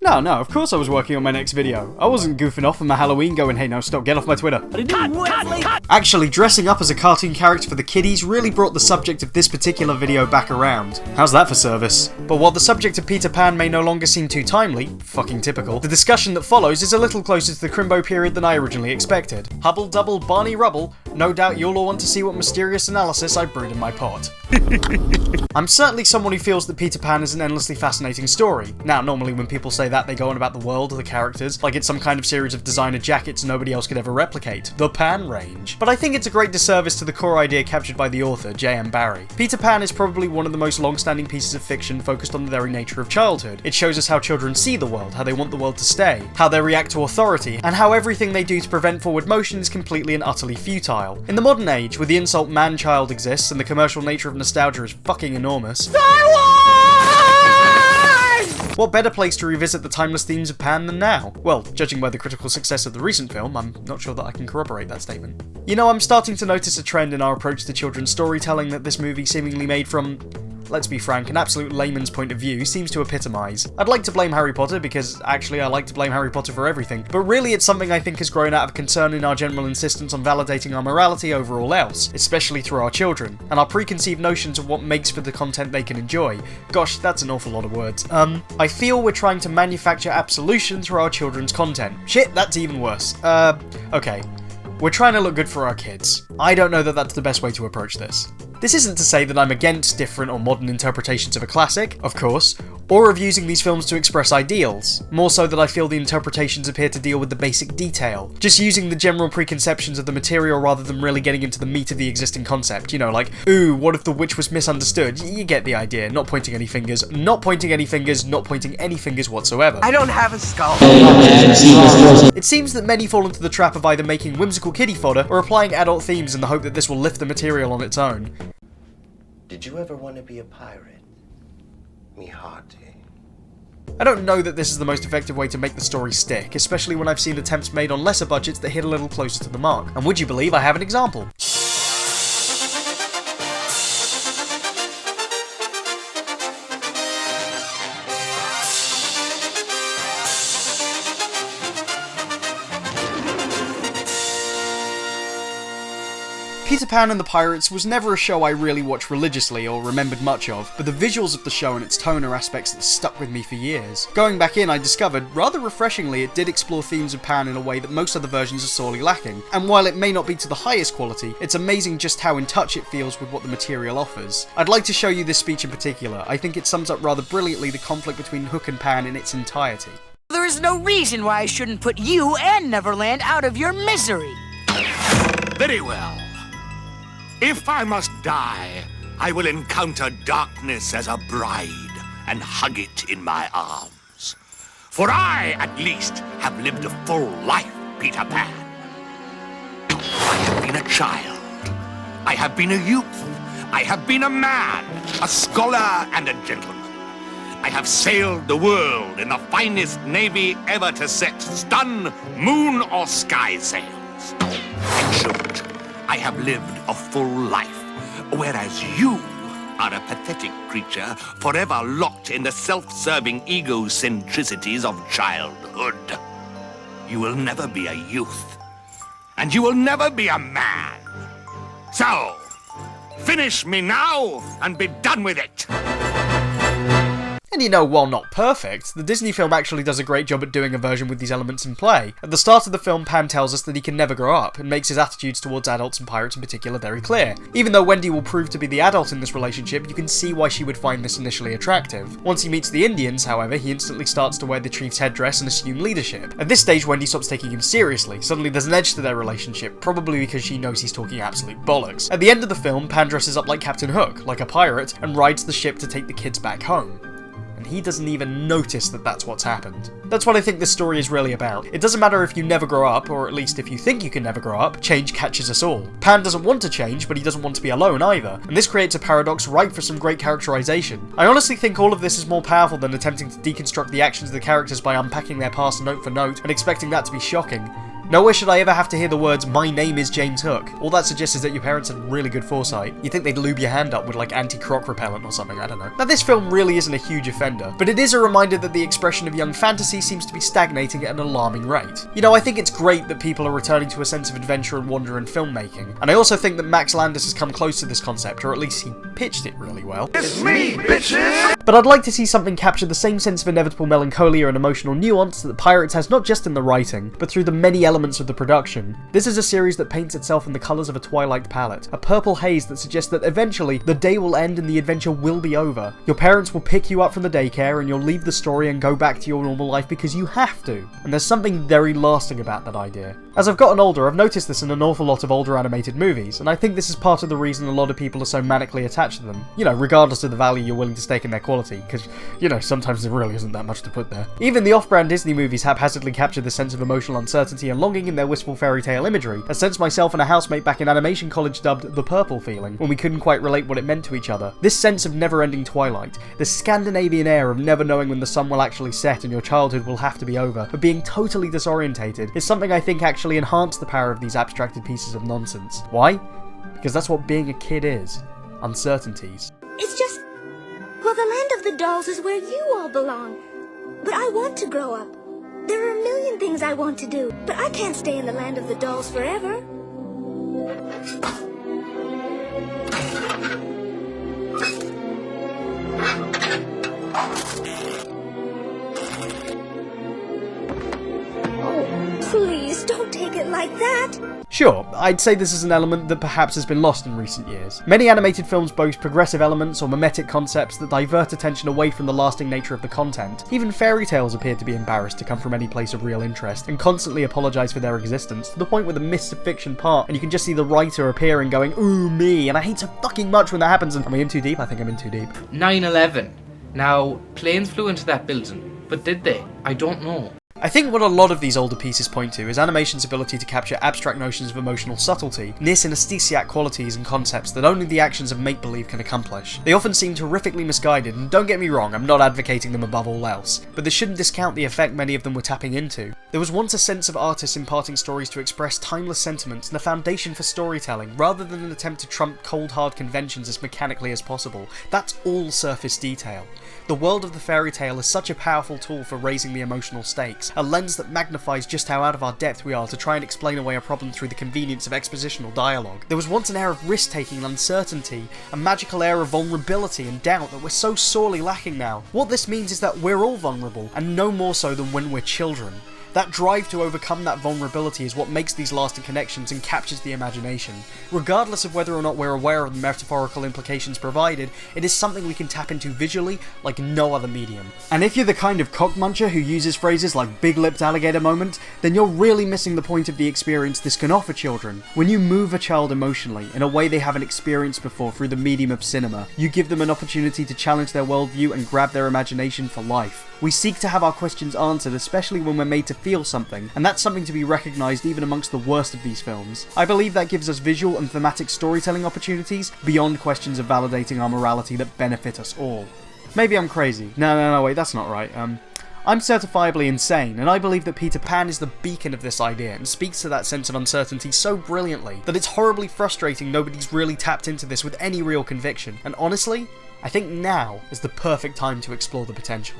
No, of course I was working on my next video. I wasn't goofing off on my Halloween going, hey no, stop, get off my Twitter. Actually, dressing up as a cartoon character for the kiddies really brought the subject of this particular video back around. How's that for service? But while the subject of Peter Pan may no longer seem too timely, fucking typical, the discussion that follows is a little closer to the Crimbo period than I originally expected. Hubble double Barney rubble, no doubt you'll all want to see what mysterious analysis I brewed in my pot. I'm certainly someone who feels that Peter Pan is an endlessly fascinating story. Now, normally when people say that, they go on about the world or the characters, like it's some kind of series of designer jackets nobody else could ever replicate. The Pan range. But I think it's a great disservice to the core idea captured by the author, J.M. Barrie. Peter Pan is probably one of the most long-standing pieces of fiction focused on the very nature of childhood. It shows us how children see the world, how they want the world to stay, how they react to authority, and how everything they do to prevent forward motion is completely and utterly futile. In the modern age, where the insult man-child exists and the commercial nature of nostalgia is fucking enormous, what better place to revisit the timeless themes of Pan than now? Well, judging by the critical success of the recent film, I'm not sure that I can corroborate that statement. You know, I'm starting to notice a trend in our approach to children's storytelling that this movie seemingly made from, let's be frank, an absolute layman's point of view seems to epitomise. I'd like to blame Harry Potter because, actually, I like to blame Harry Potter for everything, but really it's something I think has grown out of concern in our general insistence on validating our morality over all else, especially through our children, and our preconceived notions of what makes for the content they can enjoy. Gosh, that's an awful lot of words. I feel we're trying to manufacture absolution through our children's content. Shit, that's even worse. Okay. We're trying to look good for our kids. I don't know that that's the best way to approach this. This isn't to say that I'm against different or modern interpretations of a classic, of course, or of using these films to express ideals. More so that I feel the interpretations appear to deal with the basic detail, just using the general preconceptions of the material rather than really getting into the meat of the existing concept. You know, like, ooh, what if the witch was misunderstood? You get the idea. Not pointing any fingers, not pointing any fingers, not pointing any fingers whatsoever. I don't have a skull. It seems that many fall into the trap of either making whimsical kiddie fodder or applying adult themes in the hope that this will lift the material on its own. Did you ever want to be a pirate? Me hearty. I don't know that this is the most effective way to make the story stick, especially when I've seen attempts made on lesser budgets that hit a little closer to the mark. And would you believe I have an example? Peter Pan and the Pirates was never a show I really watched religiously or remembered much of, but the visuals of the show and its tone are aspects that stuck with me for years. Going back in, I discovered, rather refreshingly, it did explore themes of Pan in a way that most other versions are sorely lacking, and while it may not be to the highest quality, it's amazing just how in touch it feels with what the material offers. I'd like to show you this speech in particular. I think it sums up rather brilliantly the conflict between Hook and Pan in its entirety. There is no reason why I shouldn't put you and Neverland out of your misery. Very well. If I must die, I will encounter darkness as a bride and hug it in my arms. For I, at least, have lived a full life, Peter Pan. I have been a child. I have been a youth. I have been a man, a scholar and a gentleman. I have sailed the world in the finest navy ever to set stun, moon, or sky sails. In short, I have lived a full life, whereas you are a pathetic creature forever locked in the self-serving egocentricities of childhood. You will never be a youth, and you will never be a man. So, finish me now and be done with it. And you know, while not perfect, the Disney film actually does a great job at doing a version with these elements in play. At the start of the film, Pan tells us that he can never grow up, and makes his attitudes towards adults and pirates in particular very clear. Even though Wendy will prove to be the adult in this relationship, you can see why she would find this initially attractive. Once he meets the Indians, however, he instantly starts to wear the chief's headdress and assume leadership. At this stage, Wendy stops taking him seriously. Suddenly there's an edge to their relationship, probably because she knows he's talking absolute bollocks. At the end of the film, Pan dresses up like Captain Hook, like a pirate, and rides the ship to take the kids back home. And he doesn't even notice that that's what's happened. That's what I think this story is really about. It doesn't matter if you never grow up, or at least if you think you can never grow up, change catches us all. Pan doesn't want to change, but he doesn't want to be alone either, and this creates a paradox ripe for some great characterization. I honestly think all of this is more powerful than attempting to deconstruct the actions of the characters by unpacking their past note for note and expecting that to be shocking. Nowhere should I ever have to hear the words, "My name is James Hook." All that suggests is that your parents had really good foresight. You'd think they'd lube your hand up with like anti-croc repellent or something, I don't know. Now this film really isn't a huge offender, but it is a reminder that the expression of young fantasy seems to be stagnating at an alarming rate. You know, I think it's great that people are returning to a sense of adventure and wonder in filmmaking, and I also think that Max Landis has come close to this concept, or at least he pitched it really well. It's me, bitches! But I'd like to see something capture the same sense of inevitable melancholia and emotional nuance that Pirates has not just in the writing, but through the many elements of the production. This is a series that paints itself in the colours of a twilight palette, a purple haze that suggests that eventually the day will end and the adventure will be over. Your parents will pick you up from the daycare and you'll leave the story and go back to your normal life because you have to. And there's something very lasting about that idea. As I've gotten older, I've noticed this in an awful lot of older animated movies, and I think this is part of the reason a lot of people are so manically attached to them. You know, regardless of the value you're willing to stake in their quality, because, you know, sometimes there really isn't that much to put there. Even the off-brand Disney movies haphazardly capture the sense of emotional uncertainty and longing in their wistful fairy tale imagery. A sense myself and a housemate back in animation college dubbed the purple feeling, when we couldn't quite relate what it meant to each other. This sense of never-ending twilight, the Scandinavian air of never knowing when the sun will actually set and your childhood will have to be over, but being totally disorientated, is something I think actually enhanced the power of these abstracted pieces of nonsense. Why? Because that's what being a kid is. Uncertainties. It's just, well, the land of the dolls is where you all belong. But I want to grow up. There are a million things I want to do, but I can't stay in the land of the dolls forever. Oh, please, don't take it like that. Sure, I'd say this is an element that perhaps has been lost in recent years. Many animated films boast progressive elements or mimetic concepts that divert attention away from the lasting nature of the content. Even fairy tales appear to be embarrassed to come from any place of real interest, and constantly apologise for their existence, to the point where the myths of fiction part, and you can just see the writer appearing going, "Ooh, me," and I hate so fucking much when that happens, and am I in too deep? I think I'm in too deep. 9/11. Now, planes flew into that building, but did they? I don't know. I think what a lot of these older pieces point to is animation's ability to capture abstract notions of emotional subtlety, near synesthesiac qualities and concepts that only the actions of make-believe can accomplish. They often seem terrifically misguided, and don't get me wrong, I'm not advocating them above all else, but this shouldn't discount the effect many of them were tapping into. There was once a sense of artists imparting stories to express timeless sentiments and a foundation for storytelling, rather than an attempt to trump cold hard conventions as mechanically as possible. That's all surface detail. The world of the fairy tale is such a powerful tool for raising the emotional stakes, a lens that magnifies just how out of our depth we are to try and explain away a problem through the convenience of expositional dialogue. There was once an air of risk-taking and uncertainty, a magical air of vulnerability and doubt that we're so sorely lacking now. What this means is that we're all vulnerable, and no more so than when we're children. That drive to overcome that vulnerability is what makes these lasting connections and captures the imagination. Regardless of whether or not we're aware of the metaphorical implications provided, it is something we can tap into visually like no other medium. And if you're the kind of cockmuncher who uses phrases like big-lipped alligator moment, then you're really missing the point of the experience this can offer children. When you move a child emotionally, in a way they haven't experienced before through the medium of cinema, you give them an opportunity to challenge their worldview and grab their imagination for life. We seek to have our questions answered, especially when we're made to feel something, and that's something to be recognised even amongst the worst of these films. I believe that gives us visual and thematic storytelling opportunities beyond questions of validating our morality that benefit us all. Maybe I'm crazy. No, wait, that's not right. I'm certifiably insane, and I believe that Peter Pan is the beacon of this idea and speaks to that sense of uncertainty so brilliantly that it's horribly frustrating nobody's really tapped into this with any real conviction, and honestly, I think now is the perfect time to explore the potential.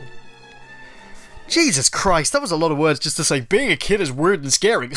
Jesus Christ, that was a lot of words just to say being a kid is weird and scary.